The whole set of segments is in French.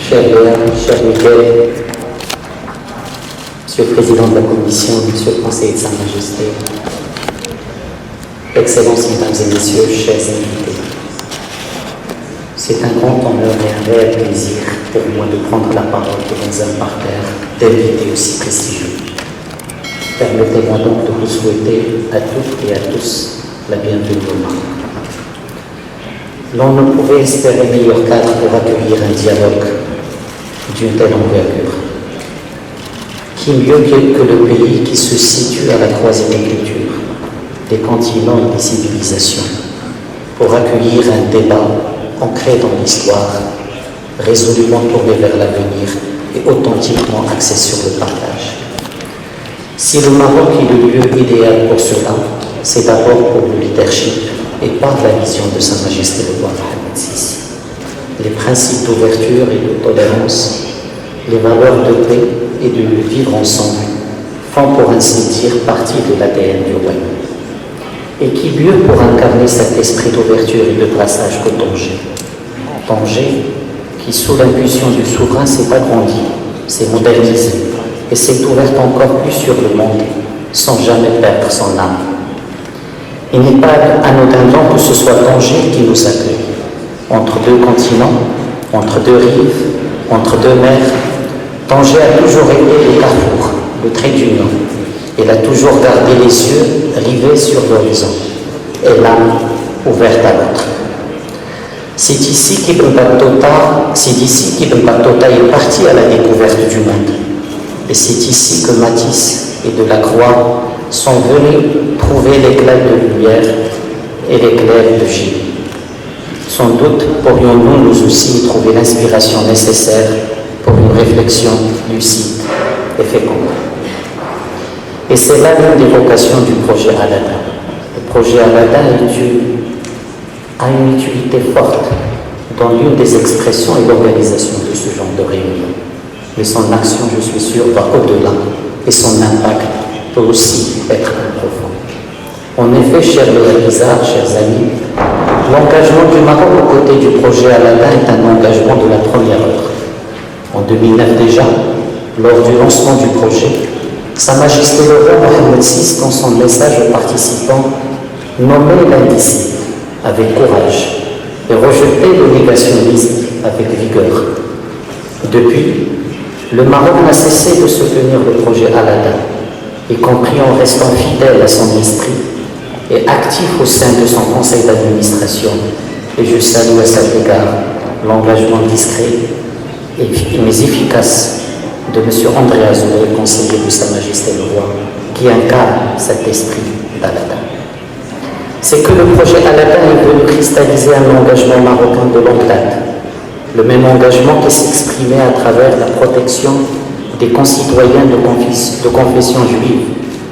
cher Léa, cher Miguel, Monsieur le Président de la Commission, Monsieur le Conseiller de Sa Majesté, Excellences, Mesdames et Messieurs, chers invités. C'est un grand honneur et un réel plaisir pour moi de prendre la parole dans un parterre d'invités aussi prestigieux. Permettez-moi donc de vous souhaiter à toutes et à tous la bienvenue au Maroc. L'on ne pouvait espérer meilleur cadre pour accueillir un dialogue d'une telle envergure. Qui mieux que le pays qui se situe à la croisée des cultures, des continents et des civilisations, pour accueillir un débat ancré dans l'histoire, résolument tourné vers l'avenir et authentiquement axé sur le partage. Si le Maroc est le lieu idéal pour cela, c'est d'abord pour le leadership et par la vision de Sa Majesté le roi Mohammed VI. Les principes d'ouverture et de tolérance, les valeurs de paix et de vivre ensemble font pour ainsi dire partie de l'ADN du royaume. Et qui mieux pour incarner cet esprit d'ouverture et de brassage que Tanger. Tanger, qui sous l'impulsion du souverain s'est agrandi, s'est modernisé et s'est ouverte encore plus sur le monde sans jamais perdre son âme. Il n'est pas anodin donc que ce soit Tanger qui nous accueille. Entre deux continents, entre deux rives, entre deux mers, Tanger a toujours été le carrefour, le trait d'union. Il a toujours gardé les yeux rivés sur l'horizon et l'âme ouverte à l'autre. C'est d'ici qu'Ibn Battuta est parti à la découverte du monde. Et c'est ici que Matisse et Delacroix sont venus trouver l'éclat de lumière et l'éclair de génie. Sans doute pourrions-nous nous aussi trouver l'inspiration nécessaire pour une réflexion lucide et féconde. Et c'est là l'une des vocations du projet Al-Adha. Le projet Al-Adha a une utilité forte dans l'une des expressions et l'organisation de ce genre de réunion. Mais son action, je suis sûr, va au-delà et son impact peut aussi être profond. En effet, chers Léa, chers amis, l'engagement du Maroc aux côtés du projet Al-Adha est un engagement de la première heure. En 2009 déjà, lors du lancement du projet, Sa Majesté le roi Mohammed VI, dans son message aux participants, nommait l'indisciple avec courage et rejetait le négationnisme avec vigueur. Depuis, le Maroc n'a cessé de soutenir le projet Al-Adha, y compris en restant fidèle à son esprit et actif au sein de son conseil d'administration. Et je salue à cet égard l'engagement discret mais efficace de M. André Azoulay, le conseiller de Sa Majesté le roi, qui incarne cet esprit d'Al-Adha. C'est que le projet Al-Adha est venu cristalliser un engagement marocain de longue date, le même engagement qui s'exprimait à travers la protection des concitoyens de confession juive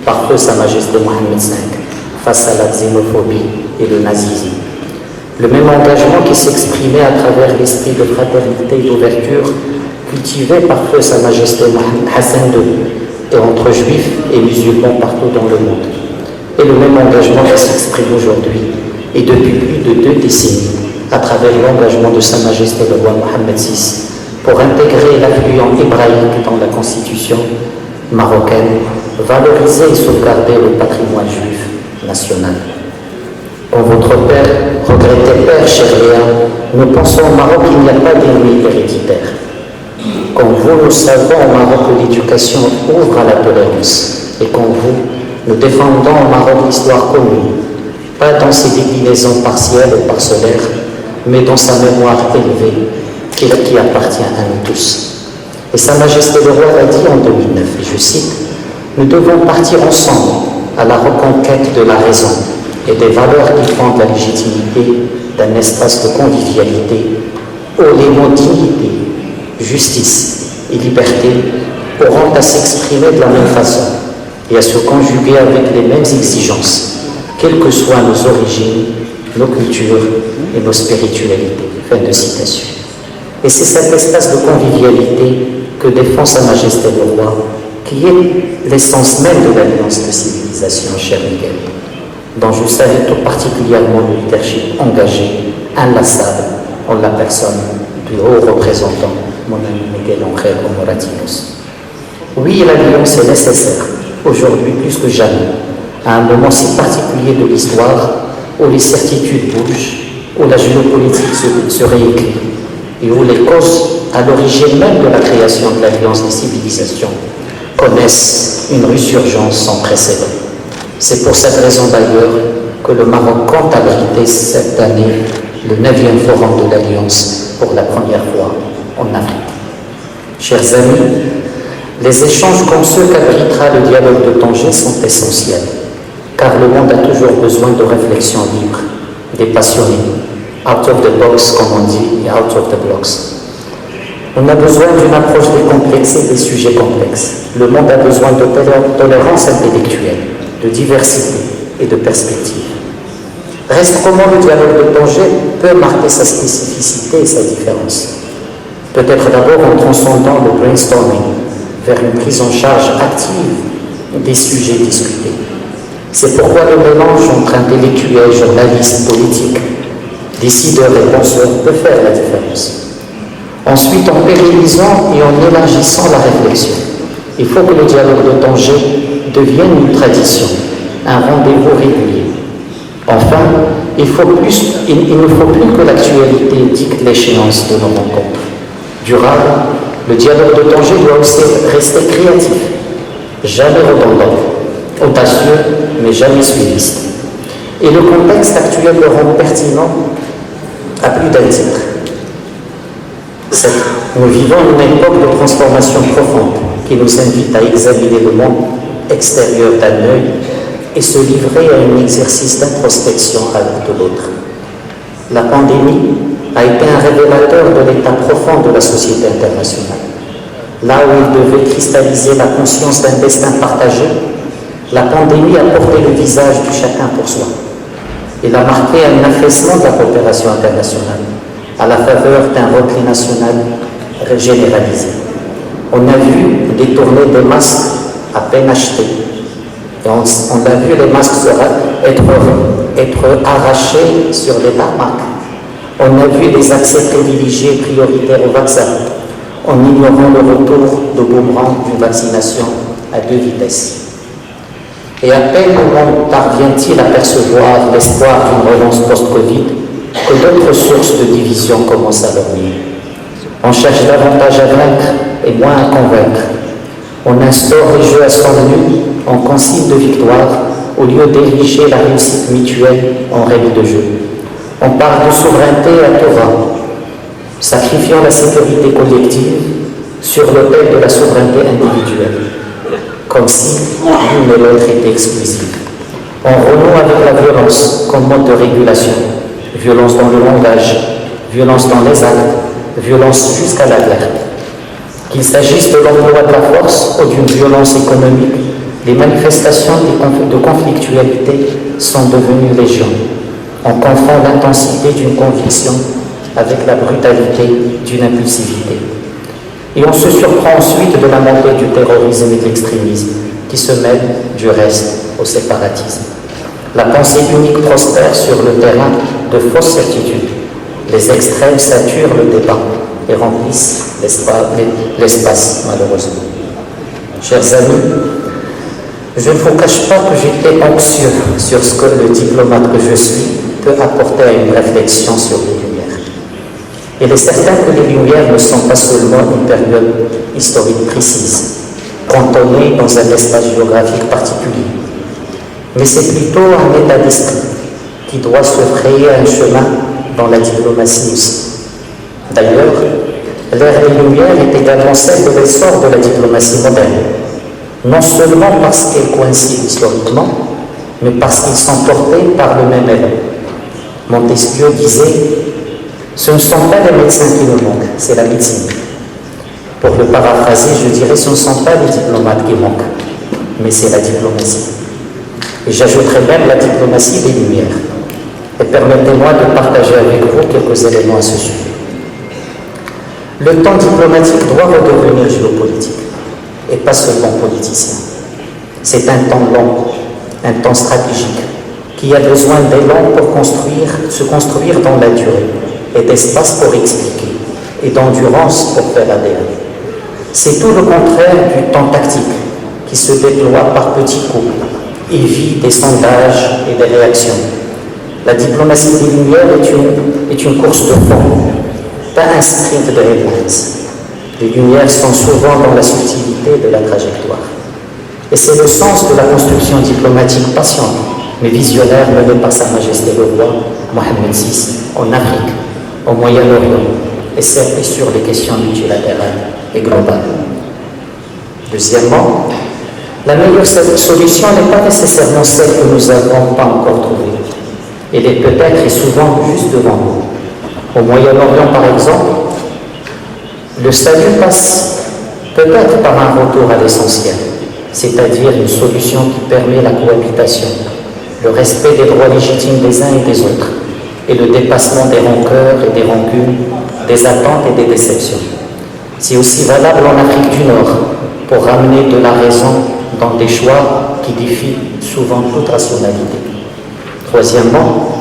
par feu Sa Majesté Mohammed V face à la xénophobie et le nazisme. Le même engagement qui s'exprimait à travers l'esprit de fraternité et d'ouverture cultivé par feu Sa Majesté Mohammed Hassan II et entre juifs et musulmans partout dans le monde. Et le même engagement qui s'exprime aujourd'hui et depuis plus de 2 décennies à travers l'engagement de Sa Majesté le roi Mohammed VI pour intégrer l'affluent hébraïque dans la constitution marocaine, valoriser et sauvegarder le patrimoine juif national. Quand votre père, regretté père, cher Léa, nous pensons au Maroc qu'il n'y a pas d'ennemi héréditaire. Comme vous, nous savons au Maroc que l'éducation ouvre à la tolérance. Et comme vous, nous défendons au Maroc l'histoire commune, pas dans ses déclinaisons partielles et parcellaires, mais dans sa mémoire élevée, qui appartient à nous tous. Et Sa Majesté le roi l'a dit en 2009, et je cite, « Nous devons partir ensemble à la reconquête de la raison et des valeurs qui fondent la légitimité d'un espace de convivialité où les mots dignité, justice et liberté auront à s'exprimer de la même façon et à se conjuguer avec les mêmes exigences, quelles que soient nos origines, nos cultures et nos spiritualités. » Fin de citation. Et c'est cet espace de convivialité que défend Sa Majesté le roi, qui est l'essence même de l'alliance de civilisation, cher Miguel, dont je salue tout particulièrement le leadership engagé, inlassable, en la personne du haut représentant mon ami Miguel Ángel Moratinos. Oui, l'alliance est nécessaire, aujourd'hui plus que jamais, à un moment si particulier de l'histoire où les certitudes bougent, où la géopolitique se réécrit et où les causes à l'origine même de la création de l'Alliance des civilisations connaissent une résurgence sans précédent. C'est pour cette raison d'ailleurs que le Maroc compte abriter cette année le 9e forum de l'Alliance pour la première fois en Afrique. Chers amis, les échanges comme ceux qu'abritera le dialogue de Tanger sont essentiels, car le monde a toujours besoin de réflexion libre, dépassionnée, out of the box comme on dit, et out of the blocks. On a besoin d'une approche décomplexée des sujets complexes. Le monde a besoin de tolérance intellectuelle, de diversité et de perspective. Reste comment le dialogue de Tanger peut marquer sa spécificité et sa différence. Peut-être d'abord en transcendant le brainstorming vers une prise en charge active des sujets discutés. C'est pourquoi le mélange entre intellectuels, journalistes, politiques, décideurs et penseurs peut faire la différence. Ensuite, en pérennisant et en élargissant la réflexion, il faut que le dialogue de Tanger devienne une tradition, un rendez-vous régulier. Enfin, il ne faut plus que l'actualité dicte l'échéance de nos rencontres. Durable, le dialogue de Tanger doit aussi rester créatif, jamais redondant, audacieux, mais jamais suiviste. Et le contexte actuel le rend pertinent à plus d'un titre. Nous vivons une époque de transformation profonde qui nous invite à examiner le monde extérieur d'un œil et se livrer à un exercice d'introspection à l'un de l'autre. La pandémie a été un révélateur de l'état profond de la société internationale. Là où il devait cristalliser la conscience d'un destin partagé, la pandémie a porté le visage du chacun pour soi. Il a marqué un affaissement de la coopération internationale à la faveur d'un repli national généralisé. On a vu détourner des masques à peine achetés. Et on a vu les masques être arrachés sur les tarmacs. On a vu des accès privilégiés prioritaires au vaccin, en ignorant le retour de boomerang d'une vaccination à 2 vitesses. Et à peine le monde parvient-il à percevoir l'espoir d'une relance post-Covid que d'autres sources de division commencent à dormir. On cherche davantage à vaincre et moins à convaincre. On instaure les jeux à son menu en consigne de victoire au lieu d'ériger la réussite mutuelle en règle de jeu. On parle de souveraineté à tout va, sacrifiant la sécurité collective sur l'autel de la souveraineté individuelle, comme si l'une et l'autre étaient exclusives. On renoue avec la violence comme mode de régulation, violence dans le langage, violence dans les actes, violence jusqu'à l'alerte. Qu'il s'agisse de l'emploi de la force ou d'une violence économique, les manifestations de conflictualité sont devenues légion. On confond l'intensité d'une conviction avec la brutalité d'une impulsivité. Et on se surprend ensuite de la montée du terrorisme et de l'extrémisme qui se mêle du reste au séparatisme. La pensée unique prospère sur le terrain de fausses certitudes. Les extrêmes saturent le débat et remplissent l'espace, malheureusement. Chers amis, je ne vous cache pas que j'étais anxieux sur ce que le diplomate que je suis peut apporter à une réflexion sur les Lumières. Il est certain que les Lumières ne sont pas seulement une période historique précise, cantonnée dans un espace géographique particulier, mais c'est plutôt un état d'esprit qui doit se frayer un chemin dans la diplomatie aussi. D'ailleurs, l'ère des Lumières est également celle de l'essor de la diplomatie moderne, non seulement parce qu'elle coïncide historiquement, mais parce qu'ils sont portés par le même élan. Montesquieu disait « Ce ne sont pas les médecins qui nous manquent, c'est la médecine ». Pour le paraphraser, je dirais « Ce ne sont pas les diplomates qui manquent, mais c'est la diplomatie ». Et j'ajouterai même la diplomatie des Lumières. Et permettez-moi de partager avec vous quelques éléments à ce sujet. Le temps diplomatique doit redevenir géopolitique, et pas seulement politicien. C'est un temps long, un temps stratégique, qui a besoin d'élan pour se construire dans la durée, et d'espace pour expliquer, et d'endurance pour faire adhérer. C'est tout le contraire du temps tactique qui se déploie par petits coups et vit des sondages et des réactions. La diplomatie des Lumières est une course de fond, pas un sprint de headlines. Les Lumières sont souvent dans la subtilité de la trajectoire. Et c'est le sens de la construction diplomatique patiente, mais visionnaire menée par Sa Majesté le Roi Mohammed VI en Afrique, au Moyen-Orient, et sur les questions multilatérales et globales. Deuxièmement, la meilleure solution n'est pas nécessairement celle que nous n'avons pas encore trouvée. Elle est peut-être et souvent juste devant nous. Au Moyen-Orient, par exemple, le salut passe peut-être par un retour à l'essentiel, c'est-à-dire une solution qui permet la cohabitation, le respect des droits légitimes des uns et des autres, et le dépassement des rancœurs et des rancunes, des attentes et des déceptions. C'est aussi valable en Afrique du Nord, pour ramener de la raison dans des choix qui défient souvent toute rationalité. Troisièmement,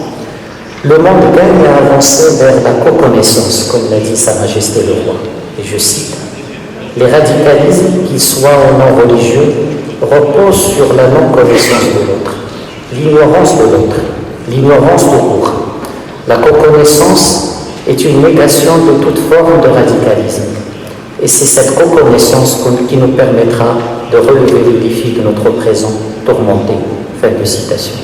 le monde gagne à avancer vers la co-connaissance, comme l'a dit Sa Majesté le Roi. Et je cite, « Les radicalismes, qu'ils soient ou non religieux, reposent sur la non-connaissance de l'autre, l'ignorance de l'autre, l'ignorance de court. La co-connaissance est une négation de toute forme de radicalisme. Et c'est cette co-connaissance qui nous permettra de relever les défis de notre présent tourmenté. » Fin de citation.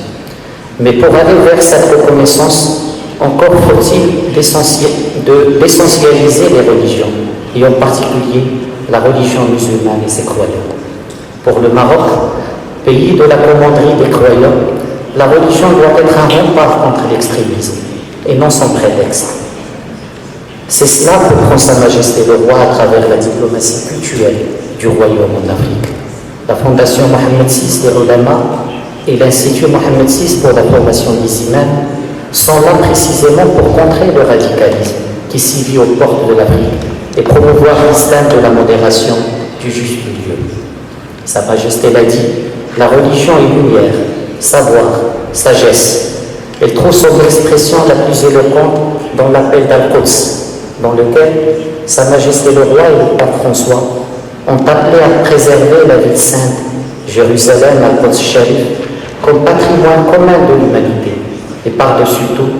Mais pour aller vers cette reconnaissance, encore faut-il d'essentialiser les religions, et en particulier la religion musulmane et ses croyants. Pour le Maroc, pays de la commanderie des croyants, la religion doit être un rempart contre l'extrémisme, et non son prétexte. C'est cela que prend Sa Majesté le Roi à travers la diplomatie culturelle du royaume en Afrique. La Fondation Mohammed VI des Ulama et l'Institut Mohammed VI pour la formation musulmane sont là précisément pour contrer le radicalisme qui sévit aux portes de l'Afrique et promouvoir l'islam de la modération, du juste milieu. Sa Majesté l'a dit, la religion est lumière, savoir, sagesse. Elle trouve son expression la plus éloquente dans l'appel d'Al-Quds, dans lequel Sa Majesté le Roi et le Pape François ont appelé à préserver la ville sainte, Jérusalem, Al-Quds Sharif, comme patrimoine commun de l'humanité, et par-dessus tout,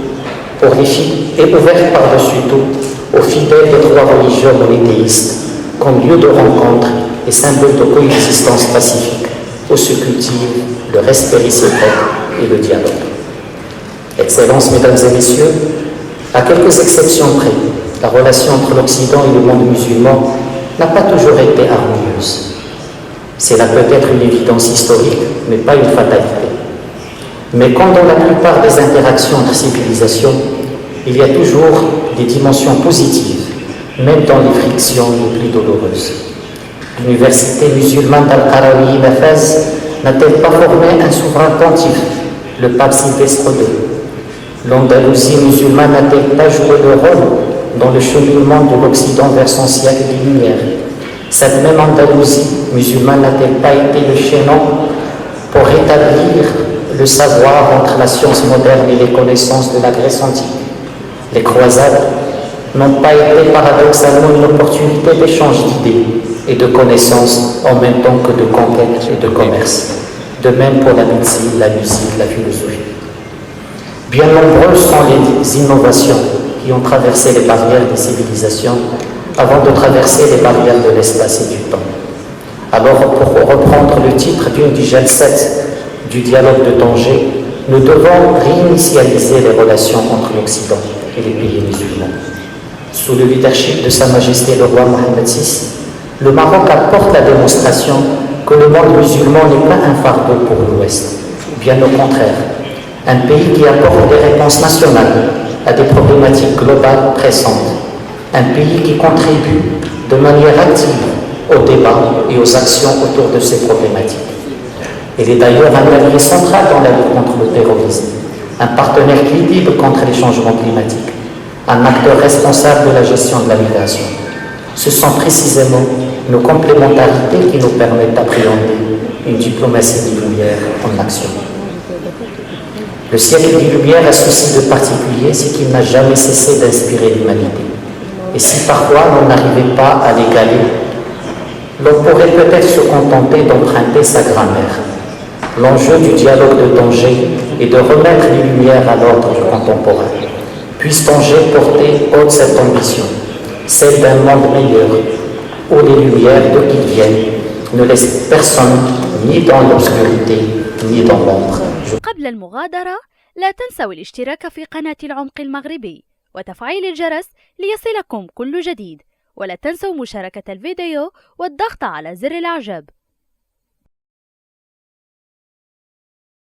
ouverte par-dessus tout aux fidèles des trois religions monothéistes, comme lieu de rencontre et symbole de coexistence pacifique, où se cultive le respect réciproque et le dialogue. Excellences, mesdames et messieurs, à quelques exceptions près, la relation entre l'Occident et le monde musulman n'a pas toujours été harmonieuse. C'est là peut-être une évidence historique, mais pas une fatalité. Mais comme dans la plupart des interactions entre civilisations, il y a toujours des dimensions positives, même dans les frictions les plus douloureuses. L'université musulmane d'Al-Qarawi Nafaz n'a-t-elle pas formé un souverain pontife, le pape Sylvestre II? L'Andalousie musulmane n'a-t-elle pas joué le rôle dans le cheminement de l'Occident vers son siècle des Lumières? Cette même Andalousie musulmane n'a-t-elle pas été le chaînon pour rétablir le savoir entre la science moderne et les connaissances de la Grèce antique? Les croisades n'ont pas été paradoxalement une opportunité d'échange d'idées et de connaissances en même temps que de conquête et de commerce. De même pour la médecine, la musique, la philosophie. Bien nombreuses sont les innovations qui ont traversé les barrières des civilisations avant de traverser les barrières de l'espace et du temps. Alors, pour reprendre le titre d'une du Jalsat du dialogue de Tanger, nous devons réinitialiser les relations entre l'Occident et les pays musulmans. Sous le leadership de Sa Majesté le Roi Mohammed VI, le Maroc apporte la démonstration que le monde musulman n'est pas un fardeau pour l'Ouest. Bien au contraire, un pays qui apporte des réponses nationales à des problématiques globales pressantes. Un pays qui contribue de manière active au débat et aux actions autour de ces problématiques. Il est d'ailleurs un allié central dans la lutte contre le terrorisme, un partenaire crédible contre les changements climatiques, un acteur responsable de la gestion de la migration. Ce sont précisément nos complémentarités qui nous permettent d'appréhender une diplomatie des Lumières en action. Le siècle des Lumières a ceci de particulier, c'est qu'il n'a jamais cessé d'inspirer l'humanité. Et si parfois l'on n'arrivait pas à l'égaler, l'on pourrait peut-être se contenter d'emprunter sa grammaire. L'enjeu du dialogue de Tanger est de remettre les lumières à l'ordre contemporain. Puisse Tanger porter haute cette ambition, celle d'un monde meilleur, où les lumières, d'où qu'ils viennent, ne laissent personne ni dans l'obscurité, ni dans l'ombre. قبل المغادرة لا تنسوا الاشتراك في قناة العمق المغربي وتفعيل الجرس ليصلكم كل جديد، ولا تنسوا مشاركة الفيديو والضغط على زر الإعجاب.